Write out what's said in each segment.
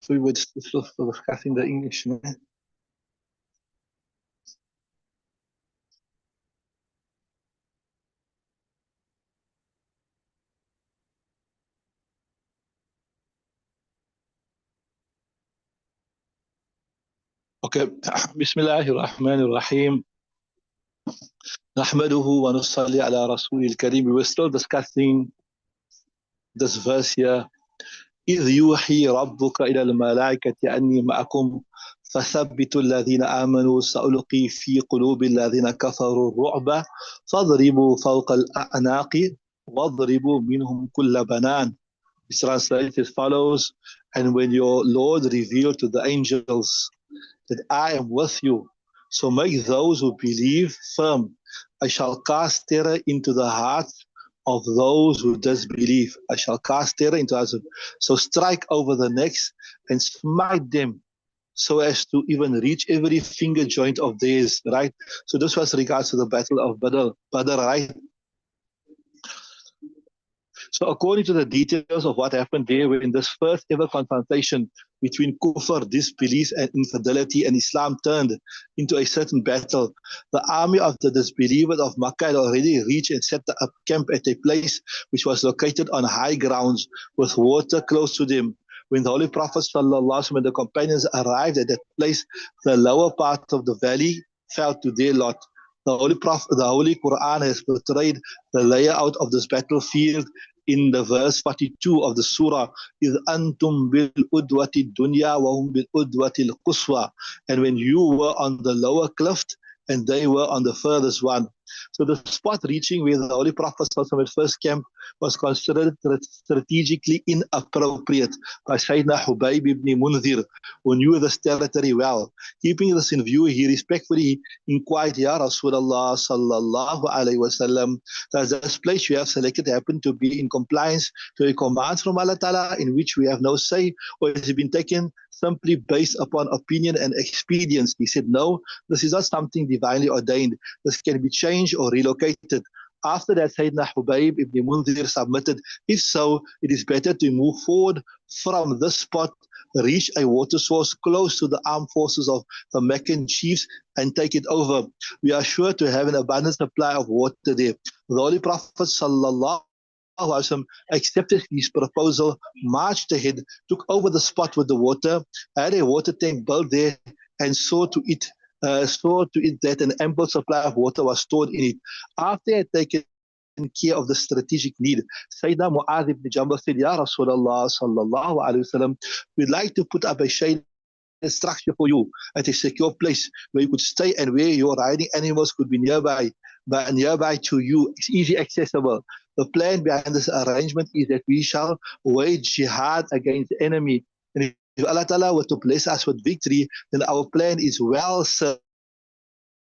So we were discussing the English. No? Okay. Bismillahirrahmanirrahim. Nahmaduhu wa nusalli ala rasulil kareem. We were still discussing this verse here. إذ يوحي ربك إلى الملائكة أني معكم فثبتوا الذين آمنوا سألقي في قلوب الذين كفروا الرعب فاضربوا فوق الأعناق واضربوا منهم كل بنان. It's translated as follows: and when your Lord revealed to the angels that I am with you, so make those who believe firm. I shall cast terror into the hearts of those who disbelieve. I shall cast terror into us. So strike over the necks and smite them so as to even reach every finger joint of theirs, right? So this was regards to the battle of Badr, right? So according to the details of what happened there, in this first ever confrontation between kufr, disbelief, and infidelity, and Islam turned into a certain battle, the army of the disbelievers of Makkah had already reached and set up camp at a place which was located on high grounds with water close to them. When the Holy Prophet ﷺ and the companions arrived at that place, the lower part of the valley fell to their lot. The Holy Quran has portrayed the layout of this battlefield in the verse 42 of the surah. إِذْ أَنْتُمْ بِالْأُدْوَةِ الدُّنْيَا وَهُمْ بِالْأُدْوَةِ الْقُصْوَى. And when you were on the lower cliff and they were on the furthest one. So the spot reaching where the Holy Prophet ﷺ first camp was considered strategically inappropriate by Sayyidina Shoaib ibn Munzir, who knew this territory well. Keeping this in view, he respectfully inquired, Ya Rasulullah sallallahu alayhi wasallam, does this place you have selected happen to be in compliance to a command from Allah Ta'ala in which we have no say, or has it been taken simply based upon opinion and expedience? He said, no, this is not something divinely ordained. This can be changed or relocated. After that, Sayyidina Shoaib ibn Munzir submitted, if so, it is better to move forward from this spot, reach a water source close to the armed forces of the Meccan chiefs and take it over. We are sure to have an abundant supply of water there. The Holy Prophet sallallahu accepted his proposal, marched ahead, took over the spot with the water, had a water tank built there, and saw to it that an ample supply of water was stored in it. After he had taken care of the strategic need, Sayyidina Mu'adh ibn Jabal said, Ya Rasulullah sallallahu alayhi wasallam, we'd like to put up a shade structure for you at a secure place where you could stay and where your riding animals could be nearby to you. It's easy accessible. The plan behind this arrangement is that we shall wage jihad against the enemy. And if Allah Ta'ala were to bless us with victory, then our plan is well served.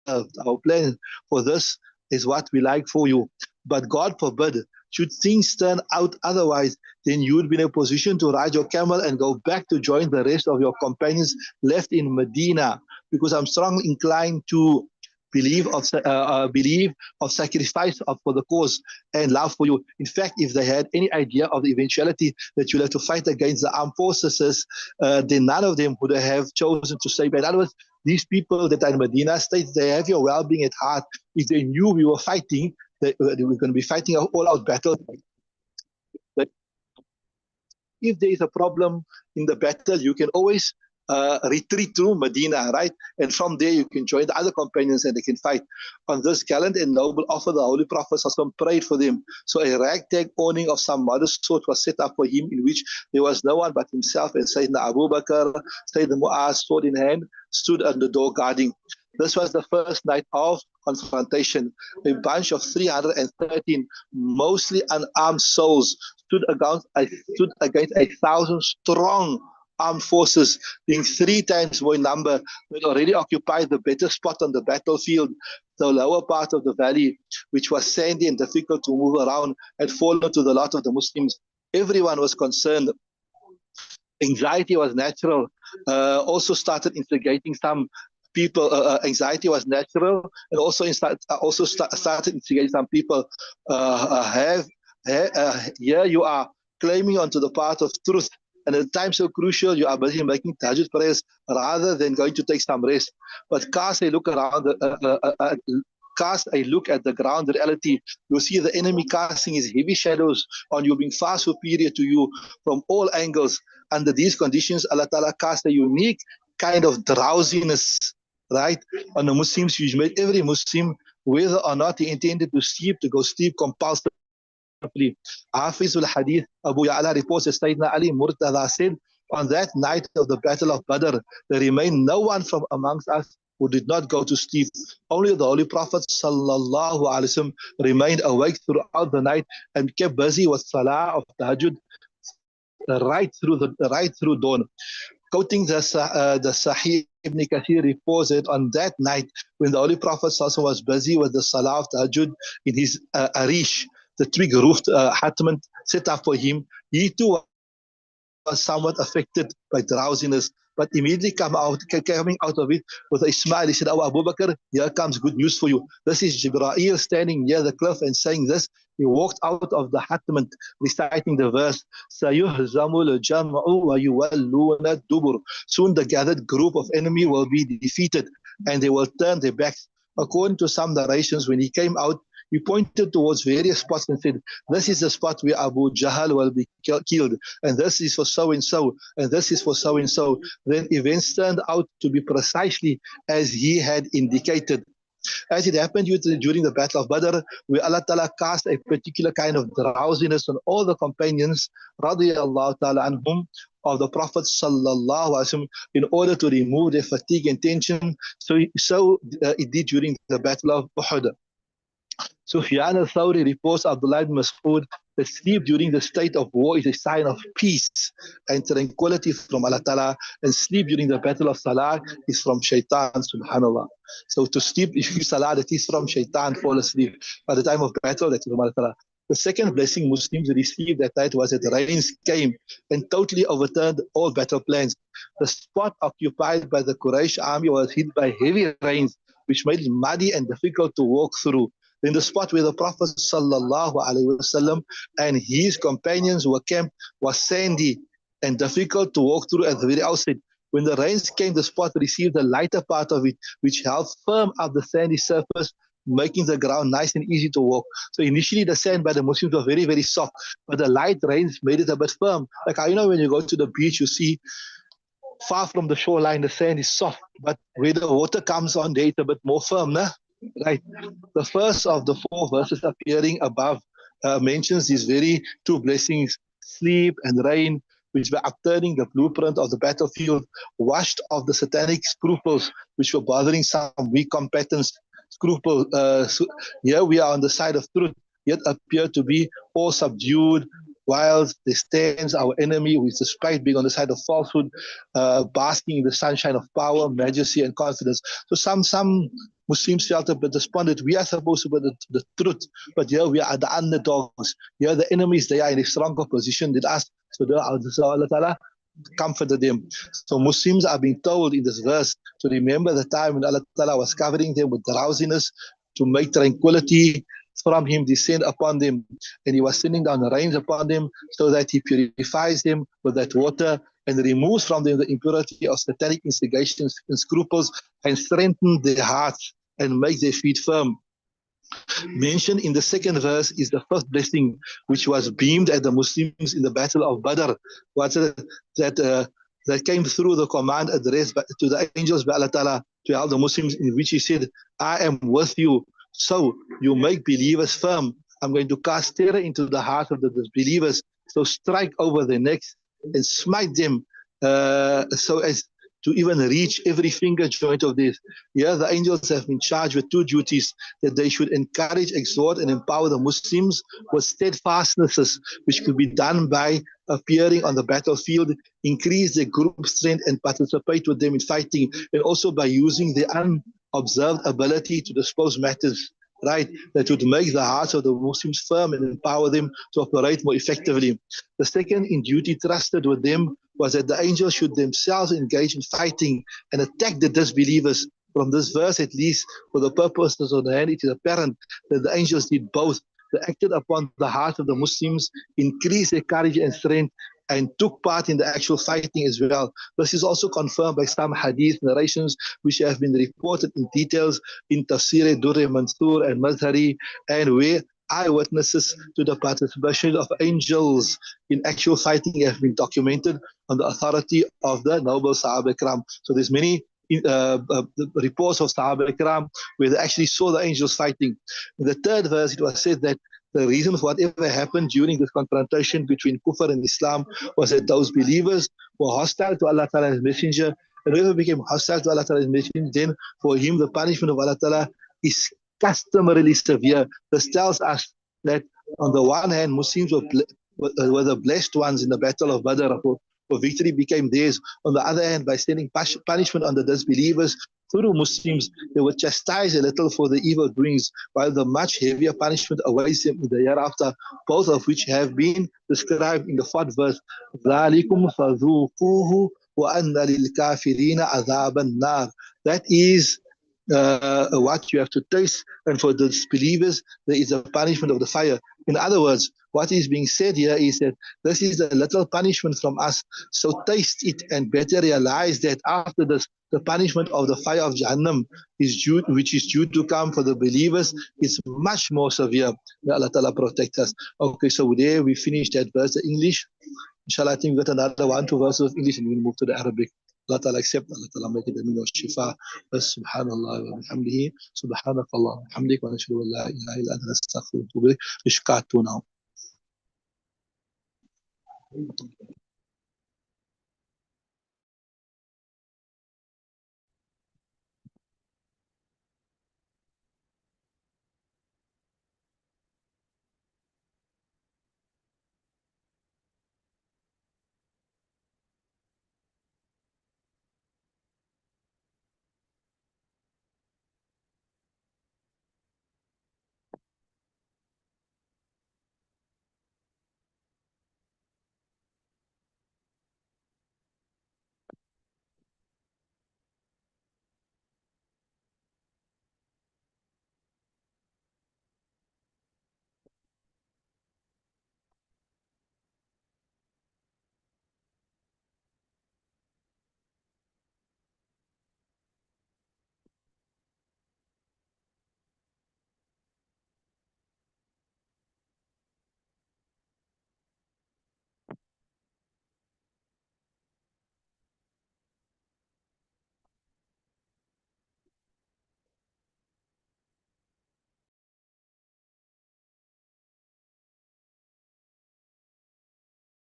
Our plan for this is what we like for you. But God forbid, should things turn out otherwise, then you would be in a position to ride your camel and go back to join the rest of your companions left in Medina. Because I'm strongly inclined to believe of sacrifice for the cause and love for you. In fact, if they had any idea of the eventuality that you'll have to fight against the armed forces, then none of them would have chosen to say. But in other words, these people that are in Medina states, they have your well-being at heart. If they knew we were fighting, they were going to be fighting an all-out battle. But if there is a problem in the battle, you can always retreat to Medina, right? And from there you can join the other companions and they can fight. On this gallant and noble offer, the Holy Prophet prayed for them. So a ragtag awning of some modest sort was set up for him, in which there was no one but himself and Sayyidina Abu Bakr. Sayyidina Mu'az, sword in hand, stood at the door guarding. This was the first night of confrontation. A bunch of 313 mostly unarmed souls stood against 1,000 strong armed forces, being 3 times more in number, had already occupied the better spot on the battlefield. The lower part of the valley, which was sandy and difficult to move around, had fallen to the lot of the Muslims. Everyone was concerned. Anxiety was natural. Also started instigating some people. Anxiety was natural, and also started instigating some people. Here you are claiming onto the path of truth, And at a time so crucial, you are busy making tahajjud prayers rather than going to take some rest. But cast a look around, cast a look at the ground reality. You'll see the enemy casting his heavy shadows on you, being far superior to you from all angles. Under these conditions, Allah Ta'ala cast a unique kind of drowsiness, right, on the Muslims. You made every Muslim, whether or not he intended to sleep, to go sleep compulsively. Hafiz al-Hadith Abu Ya'la reports that Sayyidina Ali Murtada said, on that night of the Battle of Badr, there remained no one from amongst us who did not go to sleep. Only the Holy Prophet sallallahu alaihi wasallam remained awake throughout the night and kept busy with salah of tahajjud right through dawn. Quoting the Sahih Ibn Katheer reports that on that night, when the Holy Prophet sallallahu was busy with the salah of tahajjud in his arish, the twig-roofed hutment set up for him, he too was somewhat affected by drowsiness, but immediately coming out of it with a smile, he said, "Oh, Abu Bakr, here comes good news for you. This is Jibreel standing near the cliff," and saying this, he walked out of the hutment reciting the verse, "Sayuhzamul jam'u wa yuwalluna dubur." Soon the gathered group of enemy will be defeated and they will turn their backs. According to some narrations, when he came out, he pointed towards various spots and said, "This is the spot where Abu Jahl will be killed, and this is for so-and-so, and this is for so-and-so." Then events turned out to be precisely as he had indicated. As it happened during the Battle of Badr, where Allah Ta'ala cast a particular kind of drowsiness on all the companions, radiyallahu ta'ala anhum, of the Prophet sallallahu alaihi wasallam, in order to remove their fatigue and tension. So it did during the Battle of Uhud. Sufyan al-Thawri reports Abdullah ibn Mas'ud that sleep during the state of war is a sign of peace and tranquility from Allah Ta'ala, and sleep during the battle of Salah is from Shaitan, subhanAllah. So to sleep during Salah, that is from Shaitan, fall asleep. By the time of battle, that is from Allah Ta'ala. The second blessing Muslims received that night was that rains came and totally overturned all battle plans. The spot occupied by the Quraysh army was hit by heavy rains, which made it muddy and difficult to walk through. In the spot where the Prophet sallallahu alaihi wasallam and his companions were camped was sandy and difficult to walk through at the very outset. When the rains came, the spot received the lighter part of it, which held firm up the sandy surface, making the ground nice and easy to walk. So initially the sand by the Muslims was very, very soft, but the light rains made it a bit firm. Like how, when you go to the beach, you see far from the shoreline, the sand is soft, but where the water comes on, there it's a bit more firm, nah? Right. The first of the four verses appearing above mentions these very two blessings, sleep and rain, which were upturning the blueprint of the battlefield, washed off the satanic scruples which were bothering some weak combatants. Here we are on the side of truth, yet appear to be all subdued, while there stands our enemy, who is, despite being on the side of falsehood, basking in the sunshine of power, majesty, and confidence. So some Muslims felt a bit despondent. We are supposed to be the truth, but here we are the underdogs. Here the enemies, they are in a stronger position than us. So Allah Ta'ala comforted them. So Muslims are being told in this verse to remember the time when Allah Ta'ala was covering them with drowsiness, to make tranquility from him descend upon them, and he was sending down the rains upon them so that he purifies them with that water and removes from them the impurity of satanic instigations and scruples, and strengthens their hearts and makes their feet firm. Mentioned in the second verse is the first blessing which was beamed at the Muslims in the Battle of Badr. That came through the command addressed to the angels by Allah Ta'ala to help the Muslims, in which he said, "I am with you, so you make believers firm. I'm going to cast terror into the hearts of the disbelievers, so strike over their necks and smite them so as to even reach every finger joint of theirs." Here the angels have been charged with two duties, that they should encourage, exhort, and empower the Muslims with steadfastnesses, which could be done by appearing on the battlefield, increase their group strength and participate with them in fighting, and also by using their unobserved ability to dispose matters, right, that would make the hearts of the Muslims firm and empower them to operate more effectively. The second in duty trusted with them was that the angels should themselves engage in fighting and attack the disbelievers. From this verse, at least for the purposes of the hand, it is apparent that the angels did both. They acted upon the heart of the Muslims, increased their courage and strength, and took part in the actual fighting as well. This is also confirmed by some hadith narrations which have been reported in details in Tafseer, Durr Mansur and Mazhari, and where eyewitnesses to the participation of angels in actual fighting have been documented on the authority of the noble Sahaba Ikram. So there's many reports of Sahaba Ikram where they actually saw the angels fighting. In the third verse, it was said that the reason for whatever happened during this confrontation between Kufr and Islam was that those believers were hostile to Allah Ta'ala and His Messenger. And whoever became hostile to Allah Ta'ala and His Messenger, then for him the punishment of Allah Ta'ala is customarily severe. This tells us that on the one hand, Muslims were the blessed ones in the Battle of Badr, for victory became theirs. On the other hand, by sending punishment on the disbelievers through Muslims, they were chastised a little for the evil doings, while the much heavier punishment awaits them in the hereafter, both of which have been described in the fourth verse. ذَلِكُمْ فَذُوقُوهُ وَأَنَّ لِلْكَافِرِينَ عَذَابَ النَّارِ. That is what you have to taste, and for the disbelievers there is a punishment of the fire. In other words, what is being said here is that this is a little punishment from us, so taste it and better realize that after this, the punishment of the fire of Jahannam which is due to come for the believers, is much more severe. May Allah Ta'ala protect us. Okay, so there we finished that verse, the English. Inshallah, I think we got another 1-2 verses of English and we'll move to the Arabic. Allah Ta'ala accept, Allah Ta'ala make it amin wa shifa. Subhanallah wa bihamdihi. Subhanakallah wa bihamdik wa nashhadu an la ilaha illa anta nastaghfiruka wa natubu ilayk. Ishqatu now.